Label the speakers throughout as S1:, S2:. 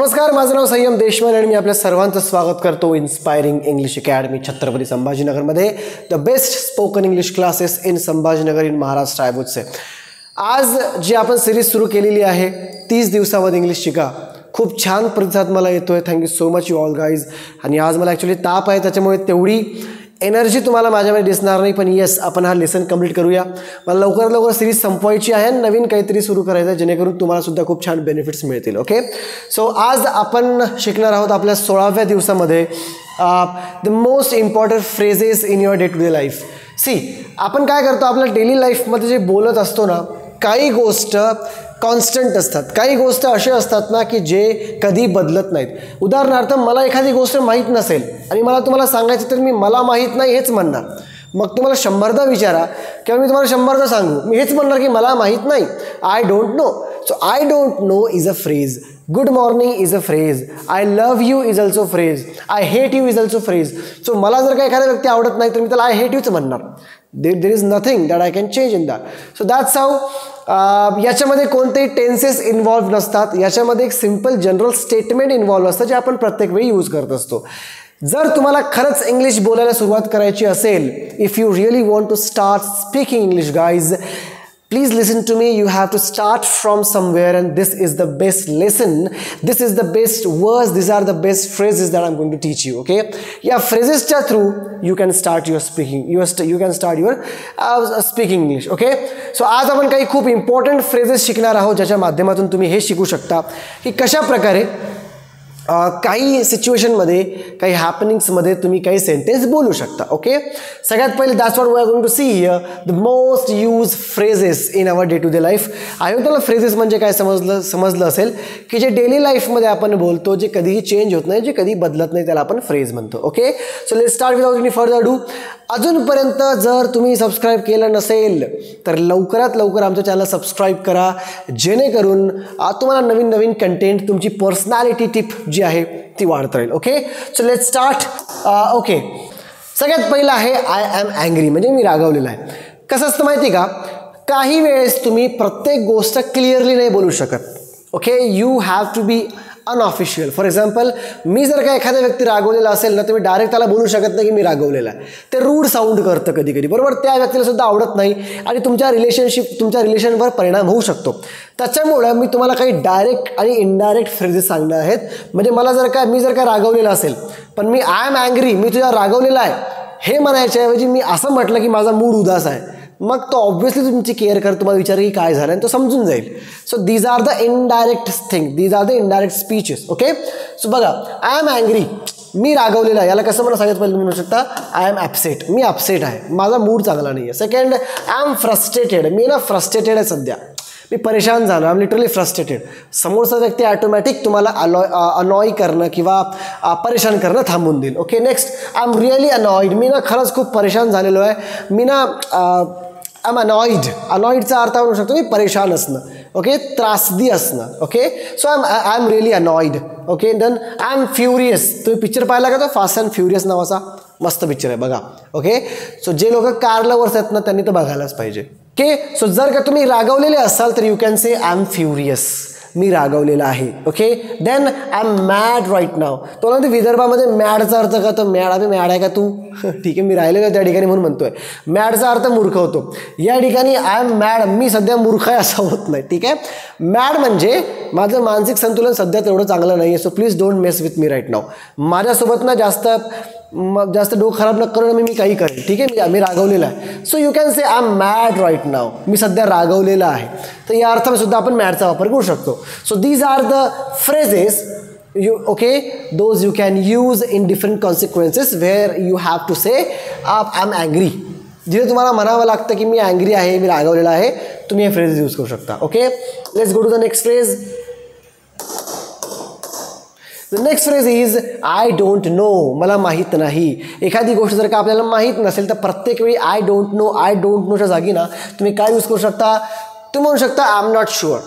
S1: नमस्कार, माझं नाव संयम देशवाल आणि मी आपल्या सर्वांचं स्वागत करतो इन्स्पायरिंग इंग्लिश अकॅडमी छत्रपती संभाजीनगरमध्ये. The best spoken English classes in Sambhajinagar in Maharashtra, I would say. आज जी आपण सिरीज सुरू केलेली आहे 30 दिवसामध्ये इंग्लिश शिका, खूप छान प्रतिसाद मला येतोय. Thank you so much you all guys. आणि आज मला ॲक्च्युली ताप आहे, त्याच्यामुळे तेवढी एनर्जी तुम्हाला माझ्यामध्ये दिसणार नाही, पण येस आपण हा लेसन कंप्लीट करूया. मला लवकर सिरीज संपवायची आहे, नवीन काहीतरी सुरू करायचं आहे जेणेकरून तुम्हाला सुद्धा खूप छान बेनिफिट्स मिळतील. ओके, सो आज आपण शिकणार आहोत आपल्या 16व्या दिवसामध्ये the most important phrases in your day to day life. See, आपण काय करतो आपल्या डेली लाईफमध्ये जे बोलत असतो ना, काही गोष्ट कॉन्स्टंट असतात, काही गोष्ट असे असतात ना की जे कधी बदलत नाहीत. उदाहरणार्थ, मला एखादी गोष्ट माहीत नसेल आणि मला तुम्हाला सांगायचं तर मी मला माहीत नाही हेच म्हणणार. मग तुम्हाला 100दा विचारा किंवा मी तुम्हाला 100दा सांगू, मी हेच म्हणणार की मला माहीत नाही, I don't no. So I don't no is a phrase. Good morning is a phrase. I love you is also phrase. I hate you is also phrase. So मला जर का एखादा व्यक्ती आवडत नाही तर मी त्याला आय हेट यूच म्हणणार. There is nothing that I can change in that. So that's how. याच्यामध्ये कोणतेही टेन्सेस इन्व्हॉल्व नसतात, याच्यामध्ये एक सिम्पल जनरल स्टेटमेंट इन्व्हॉल्व असतं जे आपण प्रत्येक वेळी यूज करत असतो. जर तुम्हाला खरंच इंग्लिश बोलायला सुरुवात करायची असेल, if you really want to start speaking English guys, please listen to me. You have to start from somewhere and this is the best lesson. This is the best words. These are the best phrases that I'm going to teach you. Okay, या phrases च्या through you can start your speaking. You can start your speaking English. Okay, so आज आपण काही खूप important phrases शिकणार आहोत ज्याच्या माध्यमातून तुम्ही हे शिकू शकता की कशा प्रकारे काही सिच्युएशनमध्ये, काही हॅपनिंग्समध्ये तुम्ही काही सेंटेन्स बोलू शकता. ओके, सगळ्यात पहिले that's what we are going to see here, the most use phrases in our day to day life. I hope तुम्हाला फ्रेजेस म्हणजे काय समजलं असेल की जे डेली लाईफमध्ये आपण बोलतो, जे कधीही चेंज होत नाही, जे कधी बदलत नाही, त्याला आपण फ्रेज म्हणतो. Okay, so let's start without any further do. अजूनपर्यंत जर तुम्ही सबस्क्राईब केलं नसेल तर लवकरात लवकर आमचं चॅनल सबस्क्राईब करा, जेणेकरून तुम्हाला नवीन नवीन कंटेंट, तुमची पर्सनॅलिटी टिप जी आहे ती वाढत राहील. Okay, so let's start. Okay, सगळ्यात पहिलं आहे आय ॲम अँग्री, म्हणजे मी रागावलेला आहे. कसं असतं माहिती का, काही वेळेस तुम्ही प्रत्येक गोष्ट क्लिअरली नाही बोलू शकत. Okay, you have to be unofficial. For example, मी जर का एखाद्या व्यक्ती रागवलेला असेल ना, तर मी डायरेक्ट त्याला बोलू शकत नाही की मी रागवलेला आहे. ते रूड साऊंड करतं कधी कधी, बरोबर, त्या व्यक्तीला सुद्धा आवडत नाही आणि तुमच्या रिलेशनवर परिणाम होऊ शकतो. त्याच्यामुळं मी तुम्हाला काही डायरेक्ट आणि इनडायरेक्ट फ्रेजेस सांगणार आहेत. म्हणजे मी जर का रागवलेला असेल, पण मी आय एम अँग्री, मी तुझ्या रागवलेला आहे हे म्हणायच्याऐवजी मी असं म्हटलं की माझा मूड उदास आहे, मग तो ऑब्व्हियसली तुमची केअर कर, तुम्हाला विचार की काय झालं आणि तो समजून जाईल. So these are the indirect thing, these are the indirect speeches. Okay, so बघा, आय एम अँग्री, मी रागवलेला आहे, याला कसं मला सांगितलं पहिले तुम्ही म्हणू शकता आय एम ॲपसेट, मी अपसेट आहे, माझा मूड चांगला नाही आहे. सेकंड, आय एम फ्रस्ट्रेटेड, मी ना फ्रस्ट्रेटेड आहे सध्या, मी परेशान झालो, आय एम लिटरली फ्रस्ट्रेटेड. समोरचा व्यक्ती ॲटोमॅटिक तुम्हाला अनॉय करणं किंवा परेशान करणं थांबून देईल. Okay, next, I am really annoyed, मी ना खरंच खूप परेशान झालेलो आहे, मी ना आय एम अनॉइड. अनॉइडचा अर्थ होऊ शकतो मी परेशान असणं, ओके, त्रासदी असणं. Okay, so I am really annoyed. Okay, done. I am furious, तुम्ही पिक्चर पाहिला का तो फास्ट अँड फ्युरियस नावाचा, मस्त पिक्चर आहे बघा. ओके, सो जे लोक कार लवर्स आहेत ना त्यांनी तर बघायलाच पाहिजे. ओके, सो जर का तुम्ही रागवलेले असाल तर you can say I am furious, मी रागवलेला आहे. Okay, then I am mad right now. तो ना विदर्भामध्ये मॅडचा अर्थ का, तो मॅड आहे का तू, ठीक आहे, मी राहिलेलो त्या ठिकाणी म्हणून म्हणतोय. मॅडचा अर्थ मूर्ख होतो, या ठिकाणी आय एम मॅड, मी सध्या मूर्ख आहे असं होत नाही. ठीक आहे, मॅड म्हणजे माझं मानसिक संतुलन सध्या तेवढं चांगलं नाही आहे, so please don't mess with me right now. माझ्यासोबत ना जास्त डोकं खराब न करून मी काही करेल. ठीक आहे, मी रागवलेला आहे. So you can say I am mad right now, मी सध्या रागवलेला आहे. तर या अर्थाने सुद्धा आपण मॅडचा वापर करू शकतो. So these are the phrases those you can use in different consequences where you have to say I am angry. जिथे तुम्हाला म्हणावं लागतं की मी अँग्री आहे, मी रागवलेला आहे, तुम्ही हे फ्रेजेस यूज करू शकता. Okay, let's go to the next phrase. The next phrase is I don't know, मला माहीत नाही. एखादी गोष्ट जर का आपल्याला माहीत नसेल तर प्रत्येक वेळी आय डोंट नोच्या जागी ना तुम्ही काय यूज करू शकता, तुम्ही म्हणू शकता आय एम नॉट शुअर,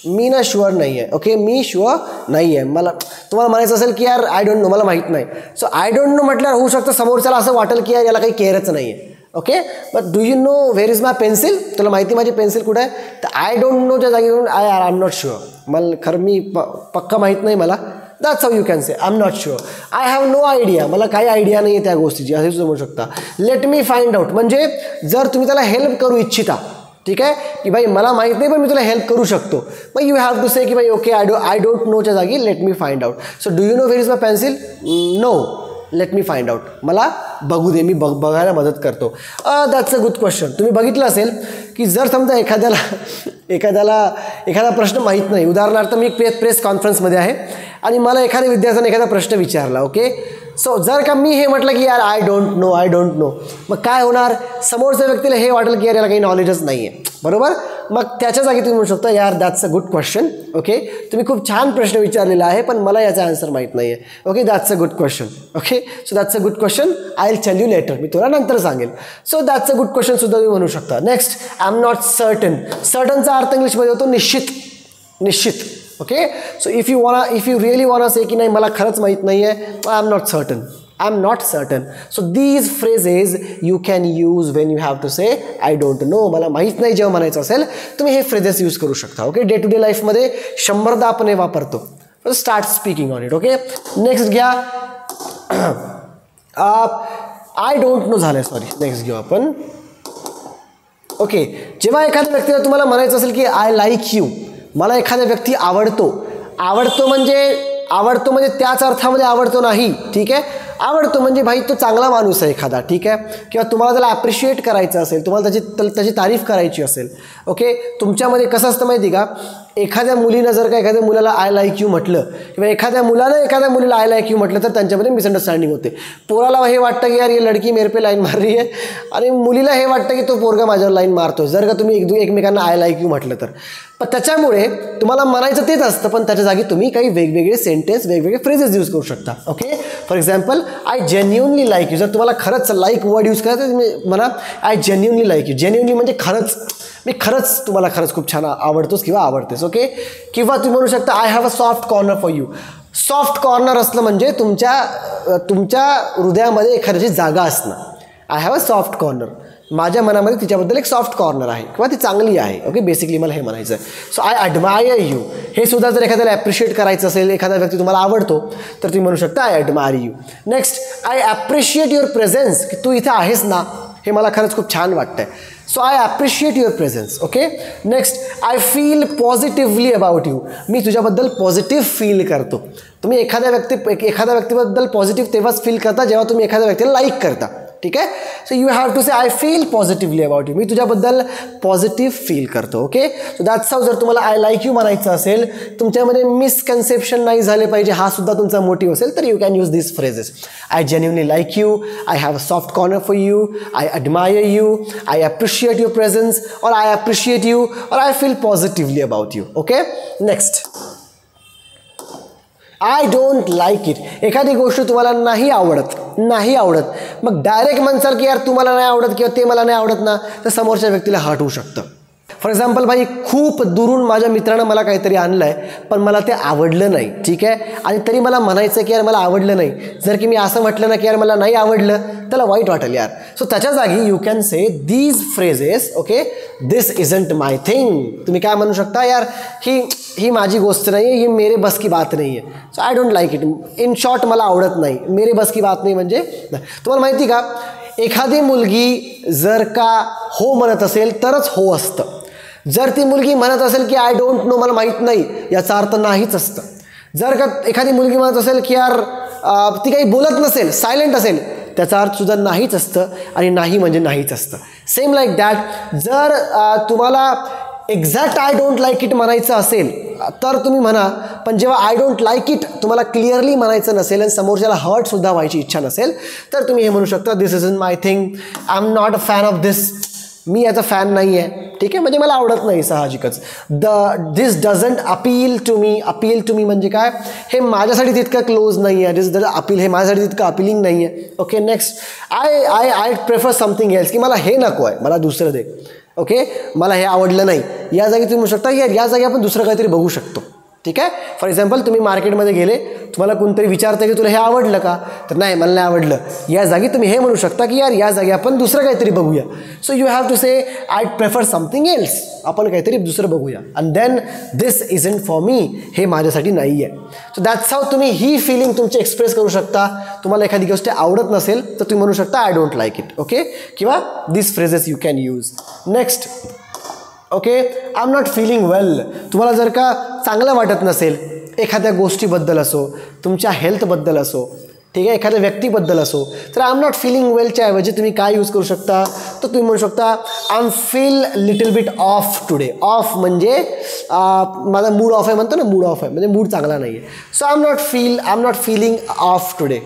S1: मी ना शुअर नाही आहे. ओके, मी शुअर नाही आहे. तुम्हाला म्हणायचं असेल की यार आय डोंट नो, मला माहीत नाही. सो आय डोंट नो म्हटल्यावर होऊ शकतं समोरच्याला असं वाटेल की यार याला काही केअरच नाही आहे. Okay, but do you no where is my pencil, तुला माहिती माझी पेन्सिल कुठे आहे. तर आय डोंट नोच्या जागी आय एम नॉट शुअर, मला खरं मी पक्का माहीत नाही मला, that's how you can say. I am not sure, I have no idea, मला काही आयडिया नाही आहे त्या गोष्टीची, असे सुद्धा म्हणू शकता. लेट मी फाइंड आउट म्हणजे जर तुम्ही त्याला हेल्प करू इच्छिता, ठीक आहे, की भाई मला माहीत नाही पण मी तुला हेल्प करू शकतो, मग यू हॅव टू से की भाई ओके आय डोंट नोच्या जागी let me find out. So do you know where is my pencil? No, let me find out, मला बघू दे, मी बघायला मदत करतो. That's a good question. तुम्ही बघितलं असेल की जर समजा एखादा प्रश्न माहीत नाही, उदाहरणार्थ मी प्रेस कॉन्फरन्समध्ये आहे आणि मला एखाद्या विद्यार्थ्याने एखादा प्रश्न विचारला, ओके, सो जर का मी हे म्हटलं की यार आय डोंट नो, मग काय होणार, समोरच्या व्यक्तीला हे वाटेल की यार याला काही नॉलेजच नाही आहे, बरोबर. मग त्याच्या जागी तुम्ही म्हणू शकता यार that's a good question, okay, तुम्ही खूप छान प्रश्न विचारलेला आहे पण मला याचा आन्सर माहीत नाही आहे, okay, that's a good question, okay, so that's a good question, I will tell you later, मी तुला नंतर सांगेल. So that's a good question सुद्धा तुम्ही म्हणू शकता. Next, I am not certain. सर्टनचा अर्थ इंग्लिशमध्ये होतो निश्चित, okay. So if you really want say की नाही मला खरंच माहीत नाही आहे, I am not certain. So these phrases you can use when you have to say I don't know, मला माहीत नाही जेव्हा म्हणायचं असेल तुम्ही हे फ्रेजेस यूज करू शकता, ओके. डे टू डे लाईफमध्ये 100दा आपण हे वापरतो. Start speaking on it, okay. Next घ्या, आय डोंट नो झालं, सॉरी, नेक्स्ट घेऊ आपण, ओके. जेव्हा एखाद्या व्यक्तीला तुम्हाला म्हणायचं असेल की आय लाईक यू, मला एखादा व्यक्ती आवडतो म्हणजे त्याच अर्थामध्ये आवडतो नाही, ठीक आहे. आवडतो म्हणजे भाई तो चांगला माणूस आहे एखादा, ठीक आहे, किंवा तुम्हाला त्याला ॲप्रिशिएट करायचं असेल, तुम्हाला त्याची तारीफ करायची असेल, ओके. तुमच्यामध्ये कसं असतं माहिती का, एखाद्या मुलीनं जर का एखाद्या मुलाला आय लाईक यू म्हटलं किंवा एखाद्या मुलानं एखाद्या मुलीला आय लाईक यू म्हटलं तर त्यांच्यामध्ये मिसअंडरस्टँडिंग होते. पोराला हे वाटतं की यार ये लडकी मेरे पे लाईन मार रही आहे आणि मुलीला हे वाटतं की तो पोरगा माझ्यावर लाईन मारतो जर का तुम्ही एकमेकांना आय लाईक यू म्हटलं तर. पण त्याच्यामुळे तुम्हाला म्हणायचं तेच असतं पण त्याच्या जागी तुम्ही काही वेगवेगळे सेंटेन्स, वेगवेगळे फ्रेजेस यूज करू शकता, okay. For example, I genuinely like you. जर तुम्हाला खरंच लाईक वर्ड यूज करायचं तर तुम्ही म्हणा I genuinely like you. Genuinely म्हणजे खरंच तुम्हाला खरंच खूप छान आवडतोस किंवा आवडतेस, ओके. किंवा तुम्ही म्हणू शकता I have a soft corner for you. Soft corner असलं म्हणजे तुमच्या हृदयामध्ये एखाद्याची जागा असणं. I have a soft corner, माझ्या मनामध्ये तिच्याबद्दल एक सॉफ्ट कॉर्नर आहे किंवा ती चांगली आहे, ओके. बेसिकली मला हे म्हणायचं आहे. So I admire you. हे सुद्धा जर एखाद्याला ॲप्रिशिएट करायचं असेल, एखादा व्यक्ती तुम्हाला आवडतो तर तुम्ही म्हणू शकता I admire you. Next, I appreciate your presence, की तू इथे आहेस ना हे मला खरंच खूप छान वाटतंय. So I appreciate your presence, okay. Next, I feel positively about you. मी तुझ्याबद्दल पॉझिटिव्ह फील करतो. तुम्ही एखाद्या व्यक्तीबद्दल पॉझिटिव्ह तेव्हाच फील करता जेव्हा तुम्ही एखाद्या व्यक्तीला लाईक करता, ठीक आहे. So you have to say I feel positively about you. मी तुझ्याबद्दल पॉझिटिव्ह फील करतो, ओके. So that's how. जर तुम्हाला आय लाईक यू म्हणायचं असेल, तुमच्यामध्ये मिसकन्सेप्शन नाही झाले पाहिजे, हा सुद्धा तुमचा मोटिव्ह असेल तर you can use this phrases. I genuinely like you, I have a soft corner for you, I admire you, I appreciate your presence, और आय ॲप्रिशिएट यू, और I feel positively about you, okay. Next, I don't like it. एखादी गोष्ट तुम्हाला नाही आवडत, मग direct म्हणसाल की यार तुम्हाला नाही आवडत किंवा ते मला नाही आवडत ना, तर समोरच्या व्यक्तीला हर्ट होऊ शकतं. फॉर एक्झाम्पल, भाई खूप दुरून माझ्या मित्रानं मला काहीतरी आणलं आहे पण मला ते आवडलं नाही, ठीक आहे, आणि तरी मला म्हणायचं की यार मला आवडलं नाही. जर की मी असं म्हटलं ना की यार मला नाही आवडलं, त्याला वाईट वाटेल यार. सो त्याच्या जागी you can say these phrases, okay. This isn't my thing. तुम्ही काय म्हणू शकता, यार ही माझी गोष्ट नाही आहे, ही मेरे बस की बात नाही आहे. So I don't like it. In short, मला आवडत नाही. मेरे बस की बात नाही म्हणजे तुम्हाला माहिती का, एखादी मुलगी जर का हो म्हणत असेल तरच हो असतं. जर ती मुलगी म्हणत असेल की आय डोंट नो, मला माहीत नाही, याचा अर्थ नाहीच असतं. जर का एखादी मुलगी म्हणत असेल की यार ती काही बोलत नसेल, सायलेंट असेल, त्याचा अर्थ सुद्धा नाहीच असतं आणि नाही म्हणजे नाहीच असतं. सेम लाईक दॅट, जर तुम्हाला exact I don't like it म्हणायचं असेल तर तुम्ही म्हणा, पण जेव्हा आय डोंट लाईक इट तुम्हाला क्लिअरली म्हणायचं नसेल आणि समोरच्याला हर्टसुद्धा व्हायची इच्छा नसेल तर तुम्ही हे म्हणू शकता this is in my thing, I am not a fan of this. मी याचा फॅन नाही आहे, ठीक आहे, म्हणजे मला आवडत नाही साहजिकच. This doesn't appeal to me. Appeal to me म्हणजे काय, हे माझ्यासाठी तितकं क्लोज नाही आहे. दिस डझंट अपील, हे माझ्यासाठी तितकं अपिलिंग नाही आहे, okay. Next, I prefer something else, की मला हे नको आहे, मला दुसरं दे, ओके. मला हे आवडलं नाही. या जागी तुम्ही म्हणू शकता या जागी आपण दुसरं काहीतरी बघू शकतो, ठीक आहे. फॉर एक्झाम्पल तुम्ही मार्केटमध्ये गेले, तुम्हाला कोणतरी विचारतं की तुला हे आवडलं का, तर नाही मला नाही आवडलं, या जागी तुम्ही हे म्हणू शकता की यार या जागी आपण दुसरं काहीतरी बघूया. So you have to say I prefer something else, आपण काहीतरी दुसरं बघूया. And then this isn't for me, हे माझ्यासाठी नाही आहे. सो दॅट्स हाऊ तुम्ही ही फिलिंग तुमची एक्सप्रेस करू शकता. तुम्हाला एखादी गोष्ट आवडत नसेल तर तुम्ही म्हणू शकता I don't like it. Okay, किंवा this phrases you can use. Next, okay, I am not feeling well. तुम्हाला जर का चांगलं वाटत नसेल एखाद्या गोष्टीबद्दल असो, तुमच्या हेल्थबद्दल असो, ठीक आहे, एखाद्या व्यक्तीबद्दल असो, तर आय एम नॉट फिलिंग वेलच्या ऐवजी तुम्ही काय यूज करू शकता, तर तुम्ही म्हणू शकता I M feel little bit off today. Of म्हणजे माझा मूड ऑफ आहे म्हणतो ना, मूड ऑफ आहे म्हणजे मूड चांगला नाही आहे. So I am not feeling off today.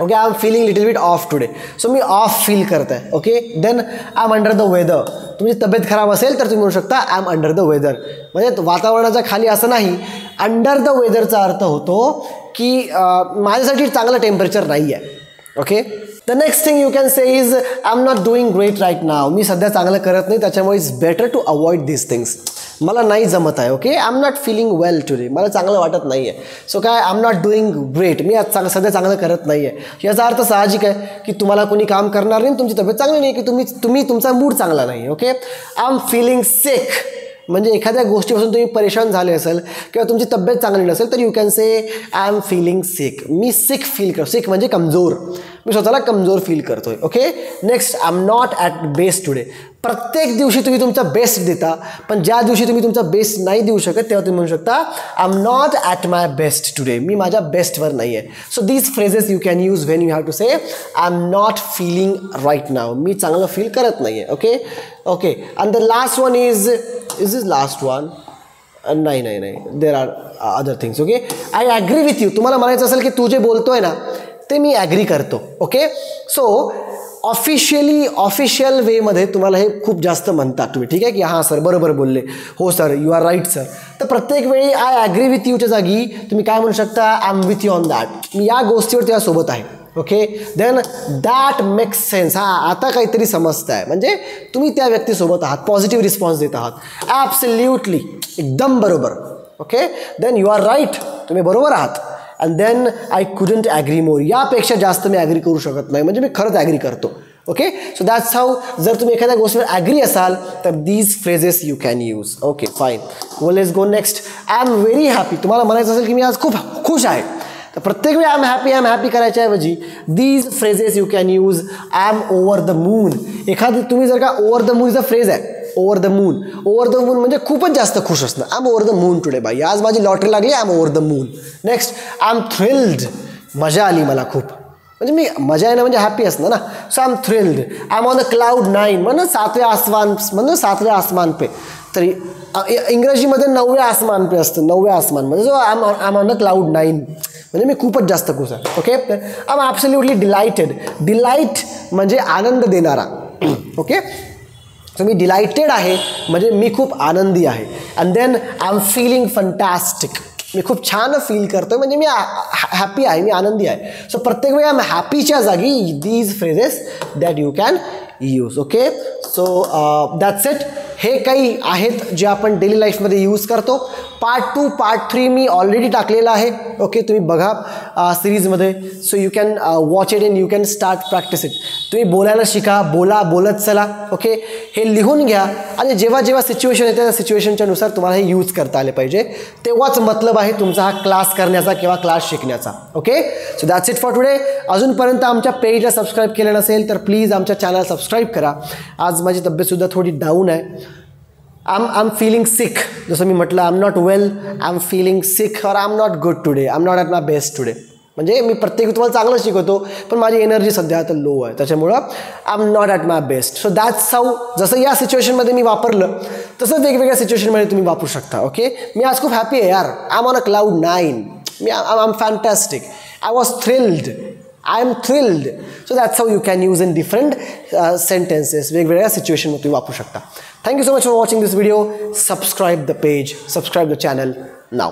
S1: Okay, I am feeling little bit off today. So मी ऑफ फील करत आहे. Okay, then I am under the weather. तुमची तब्येत खराब असेल तर तुम्ही म्हणू शकता I am under the weather. म्हणजे वातावरणाच्या खाली असं नाही, अंडर द वेदरचा अर्थ होतो की माझ्यासाठी चांगलं टेम्परेचर नाही आहे. Okay, the next thing you can say is I am not doing great right now. मी सध्या चांगलं करत नाही, त्याच्यामुळे it's better to avoid this things. मला नाही जमत आहे. Okay, I am not feeling well today, मला चांगलं वाटत नाही आहे. सो काय, I am not doing great, मी आज सध्या चांगलं करत नाही आहे. याचा अर्थ साहजिक आहे की तुम्हाला कोणी काम करणार नाही, तुमची तब्येत चांगली नाही, की तुम्ही तुमचा मूड चांगला नाही. ओके, आय एम फिलिंग सिक म्हणजे एखाद्या गोष्टीपासून तुम्ही परेशान झाले असेल किंवा तुमची तब्येत चांगली नसेल तर you can say I am feeling sick. मी सिक फील करतो. सिक म्हणजे कमजोर, मी स्वतःला कमजोर फील करतोय. Okay, next, I am not at best today. प्रत्येक दिवशी तुम्ही तुमचा बेस्ट देता, पण ज्या दिवशी तुम्ही तुमचा बेस्ट नाही देऊ शकत तेव्हा तुम्ही म्हणू शकता I am not at my best today. मी माझ्या बेस्टवर नाही आहे. So these phrases you can use when you have to say I am not feeling right now. मी चांगलं फील करत नाही आहे. Okay okay, and the last one is this last one. नाही, there are other things. Okay, I agree with you. तुम्हाला म्हणायचं असेल की तू जे बोलतोय ना ते मी ॲग्री करतो. ओके, सो ऑफिशियल वेमध्ये तुम्हाला हे खूप जास्त म्हणतात तुम्ही, ठीक आहे, की हां सर बरोबर बोलले, हो sir you are right sir. तर प्रत्येक वेळी आय ॲग्री विथ यूच्या जागी तुम्ही काय म्हणू शकता, I am with you on that. मी या गोष्टीवर त्यासोबत आहे. Okay, then that makes sense. हां, आता काहीतरी समजतं आहे, म्हणजे तुम्ही त्या व्यक्तीसोबत आहात, पॉझिटिव्ह रिस्पॉन्स देत आहात. ॲब्सल्युटली, एकदम बरोबर. Okay, then you are right, तुम्ही बरोबर आहात. And then I couldn't agree more. यापेक्षा जास्त मी ॲग्री करू शकत नाही, म्हणजे मी खरंच ॲग्री करतो. Okay, so that's how. जर तुम्ही एखाद्या गोष्टीवर ॲग्री असाल तर these phrases you can use. Okay, fine. Let's go next. I am very happy. तुम्हाला म्हणायचं असेल की मी आज खूप खुश आहे, तर प्रत्येक वेळी आय एम हॅपी करायच्या ऐवजी these phrases you can use. I am over the moon. एखादी तुम्ही जर का over the moon is a phrase आहे, over the moon. Over the moon म्हणजे खूपच जास्त खुश असणं. I am over the moon today बाई, आज माझी लॉटरी लागली, I am over the moon. Next, I am thrilled. मजा आली मला खूप, म्हणजे मी मजा येणं म्हणजे हॅपी असणं ना. So I am thrilled. I am on the cloud 9 म्हणजे 7व्या आसमान पे. तरी इंग्रजीमध्ये 9व्या आसमान पे असतं. 9व्या आसमान म्हणजे जो I am on the cloud 9 म्हणजे मी खूपच जास्त खुश आहे. Okay, I am absolutely delighted. Delight म्हणजे आनंद देणारा. ओके, सो मी डिलाइटेड आहे म्हणजे मी खूप आनंदी आहे. And then I am feeling fantastic. मी खूप छान फील करतो म्हणजे मी हॅपी आहे, मी आनंदी आहे. सो प्रत्येक वेळी आय एम हॅपीच्या जागी these phrases that you can use. Okay, so that's it. हे काही आहेत जे आपण डेली लाईफमध्ये यूज करतो. पार्ट 2 पार्ट 3 मी ऑलरेडी टाकलेला आहे. ओके, तुम्ही बघा सिरीजमध्ये. So you can watch it and you can start practice it. तुम्ही बोलायला शिका, बोलत चला. ओके, हे लिहून घ्या आणि जेव्हा सिच्युएशन येते त्या सिच्युएशनच्या नुसार तुम्हाला हे यूज करता आले पाहिजे. तेव्हाच मतलब आहे तुमचा हा क्लास करण्याचा किंवा क्लास शिकण्याचा. Okay, so that's it for today. अजूनपर्यंत आमच्या पेजला सबस्क्राईब केलं नसेल तर प्लीज आमच्या चॅनल सबस्क्राईब करा. आज माझी तब्येतसुद्धा थोडी डाऊन आहे. I am feeling sick. जसं मी म्हटलं, I am not well, I am feeling sick और I am not good today, I am not at my best today. म्हणजे मी प्रत्येक तुम्हाला चांगलं शिकवतो पण माझी एनर्जी सध्या आता लो आहे, त्याच्यामुळं I am not at my best. So that's how. जसं या सिच्युएशनमध्ये मी वापरलं तसं वेगवेगळ्या सिच्युएशनमध्ये तुम्ही वापरू शकता. ओके, मी आज खूप हॅपी आहे यार. I am on a cloud 9. I am fantastic. I was thrilled. I am thrilled. So that's how you can use in different sentences. वेगवेगळ्या सिच्युएशनमध्ये तुम्ही वापरू शकता. Thank you so much for watching this video. Subscribe the page, subscribe the channel now.